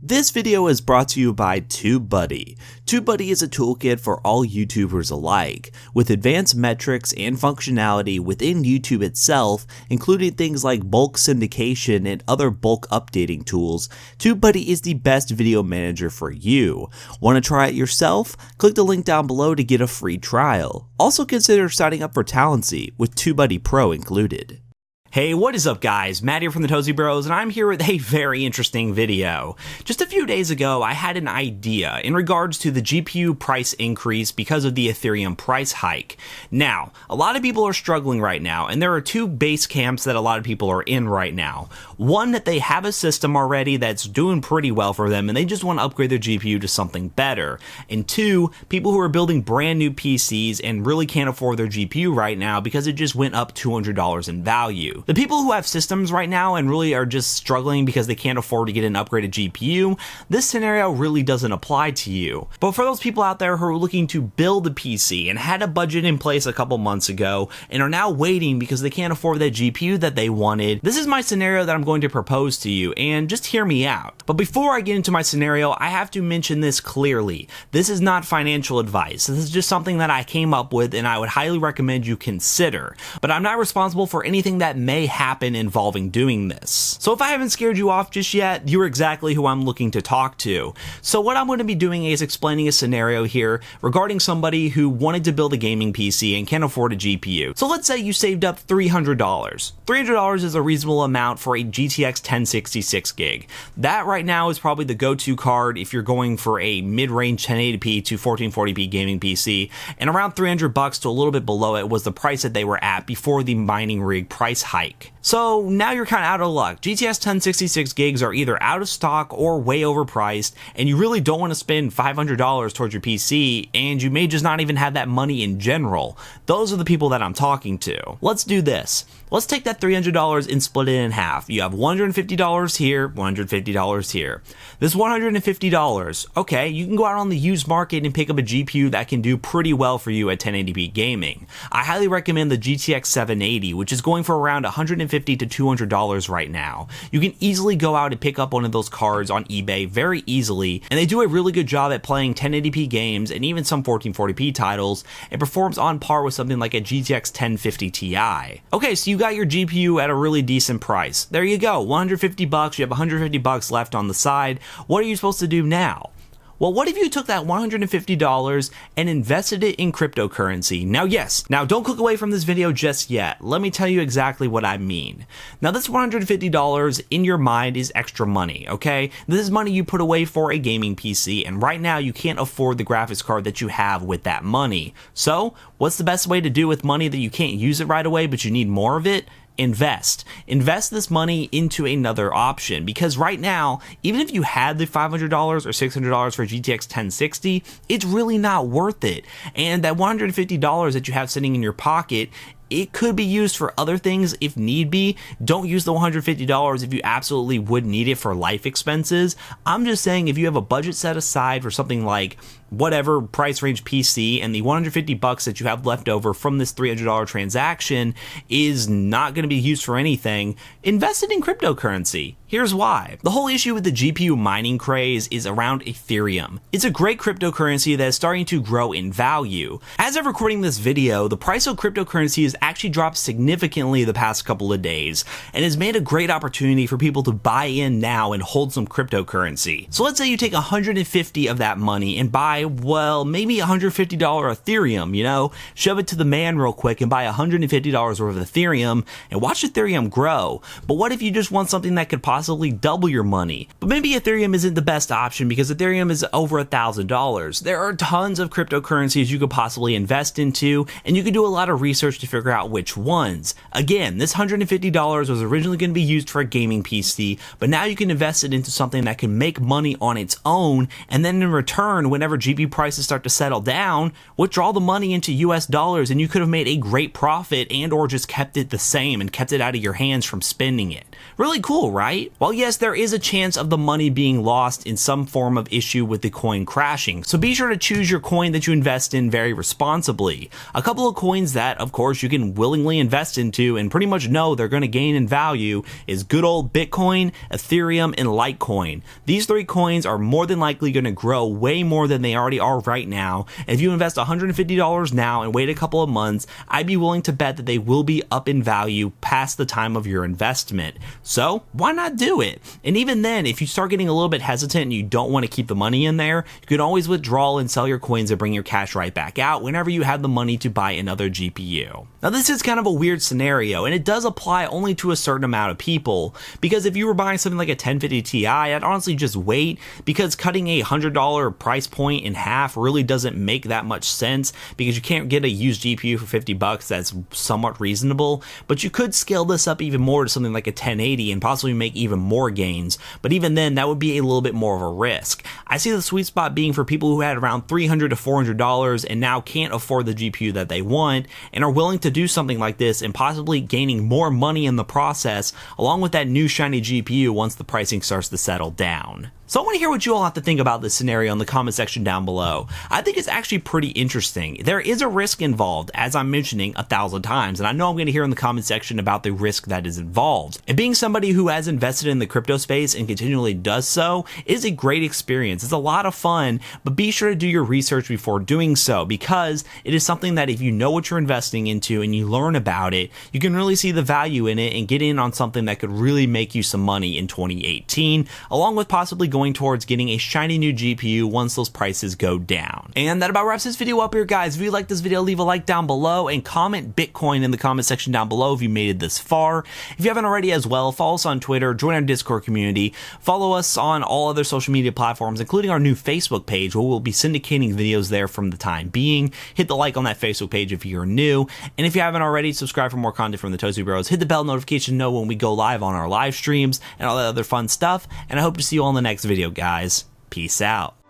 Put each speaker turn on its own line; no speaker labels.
This video is brought to you by TubeBuddy. TubeBuddy is a toolkit for all YouTubers alike, with advanced metrics and functionality within YouTube itself, including things like bulk syndication and other bulk updating tools. TubeBuddy is the best video manager for you. Want to try it yourself? Click the link down below to get a free trial. Also consider signing up for Talentseat with TubeBuddy Pro included.
Hey, what is up guys? Matt here from the Tozy Bros, and I'm here with a very interesting video. Just a few days ago, I had an idea in regards to the GPU price increase because of the Ethereum price hike. Now, a lot of people are struggling right now, and there are two base camps that a lot of people are in right now. One, that they have a system already that's doing pretty well for them, and they just want to upgrade their GPU to something better. And two, people who are building brand new PCs and really can't afford their GPU right now because it just went up $200 in value. The people who have systems right now and really are just struggling because they can't afford to get an upgraded GPU, this scenario really doesn't apply to you. But for those people out there who are looking to build a PC and had a budget in place a couple months ago and are now waiting because they can't afford that GPU that they wanted, this is my scenario that I'm going to propose to you, and just hear me out. But before I get into my scenario, I have to mention this clearly. This is not financial advice. This is just something that I came up with and I would highly recommend you consider. But I'm not responsible for anything that may happen involving doing this. So if I haven't scared you off just yet, you're exactly who I'm looking to talk to. So what I'm going to be doing is explaining a scenario here regarding somebody who wanted to build a gaming PC and can't afford a GPU. So let's say you saved up $300. $300 is a reasonable amount for a GTX 1066 gig. That right now is probably the go-to card if you're going for a mid-range 1080p to 1440p gaming PC, and around $300 to a little bit below it was the price that they were at before the mining rig price hike. So now you're kind of out of luck. GTX 1066 gigs are either out of stock or way overpriced, and you really don't want to spend $500 towards your PC, and you may just not even have that money in general. Those are the people that I'm talking to. Let's do this. Let's take that $300 and split it in half. You have $150 here, $150 here. This $150, okay, you can go out on the used market and pick up a GPU that can do pretty well for you at 1080p gaming. I highly recommend the GTX 780, which is going for around $150 to $200 right now. You can easily go out and pick up one of those cards on eBay very easily, and they do a really good job at playing 1080p games and even some 1440p titles. It performs on par with something like a GTX 1050 Ti. Okay, so you got your GPU at a really decent price. There you go, $150, you have $150 left on the side. What are you supposed to do now? Well, what if you took that $150 and invested it in cryptocurrency? Now, yes, now don't click away from this video just yet. Let me tell you exactly what I mean. Now, this $150 in your mind is extra money, okay? This is money you put away for a gaming PC, and right now you can't afford the graphics card that you have with that money. So, what's the best way to do with money that you can't use it right away, but you need more of it? Invest this money into another option, because right now, even if you had the $500 or $600 for GTX 1060, it's really not worth it. And that $150 that you have sitting in your pocket, it could be used for other things if need be. Don't use the $150 if you absolutely would need it for life expenses. I'm just saying, if you have a budget set aside for something like whatever price range PC, and the $150 that you have left over from this $300 transaction is not going to be used for anything, invest it in cryptocurrency. Here's why. The whole issue with the GPU mining craze is around Ethereum. It's a great cryptocurrency that is starting to grow in value. As of recording this video, the price of cryptocurrency has actually dropped significantly the past couple of days, and has made a great opportunity for people to buy in now and hold some cryptocurrency. So let's say you take 150 of that money and buy, well, maybe $150 Ethereum, you know, shove it to the man real quick and buy $150 worth of Ethereum and watch Ethereum grow. But what if you just want something that could possibly double your money? But maybe Ethereum isn't the best option because Ethereum is over $1,000. There are tons of cryptocurrencies you could possibly invest into, and you could do a lot of research to figure out which ones. Again, this $150 was originally going to be used for a gaming PC, but now you can invest it into something that can make money on its own, and then in return, whenever GPU GPU prices start to settle down, withdraw the money into US dollars and you could have made a great profit and or just kept it the same and kept it out of your hands from spending it. Really cool, right? Well, yes, there is a chance of the money being lost in some form of issue with the coin crashing, so be sure to choose your coin that you invest in very responsibly. A couple of coins that, of course, you can willingly invest into and pretty much know they're going to gain in value is good old Bitcoin, Ethereum, and Litecoin. These three coins are more than likely going to grow way more than they already are right now. If you invest $150 now and wait a couple of months, I'd be willing to bet that they will be up in value past the time of your investment. So why not do it? And even then, if you start getting a little bit hesitant and you don't want to keep the money in there, you can always withdraw and sell your coins and bring your cash right back out whenever you have the money to buy another GPU. Now this is kind of a weird scenario, and it does apply only to a certain amount of people, because if you were buying something like a 1050 Ti, I'd honestly just wait, because cutting a $100 price point in half really doesn't make that much sense, because you can't get a used GPU for $50 that's somewhat reasonable, but you could scale this up even more to something like a 1080 and possibly make even more gains, but even then that would be a little bit more of a risk. I see the sweet spot being for people who had around $300 to $400 and now can't afford the GPU that they want and are willing to do something like this and possibly gaining more money in the process along with that new shiny GPU once the pricing starts to settle down. So I want to hear what you all have to think about this scenario in the comment section down below. I think it's actually pretty interesting. There is a risk involved, as I'm mentioning 1,000 times, and I know I'm going to hear in the comment section about the risk that is involved. And being somebody who has invested in the crypto space and continually does so is a great experience. It's a lot of fun, but be sure to do your research before doing so, because it is something that if you know what you're investing into and you learn about it, you can really see the value in it and get in on something that could really make you some money in 2018, along with possibly going towards getting a shiny new GPU once those prices go down. And that about wraps this video up here, guys. If you like this video, leave a like down below and comment Bitcoin in the comment section down below if you made it this far. If you haven't already as well, follow us on Twitter, join our Discord community, follow us on all other social media platforms, including our new Facebook page, where we'll be syndicating videos there from the time being. Hit the like on that Facebook page if you're new, and if you haven't already, subscribe for more content from the Toasty Bros. Hit the bell notification to know when we go live on our live streams and all that other fun stuff, and I hope to see you all in the next video, guys. Peace out.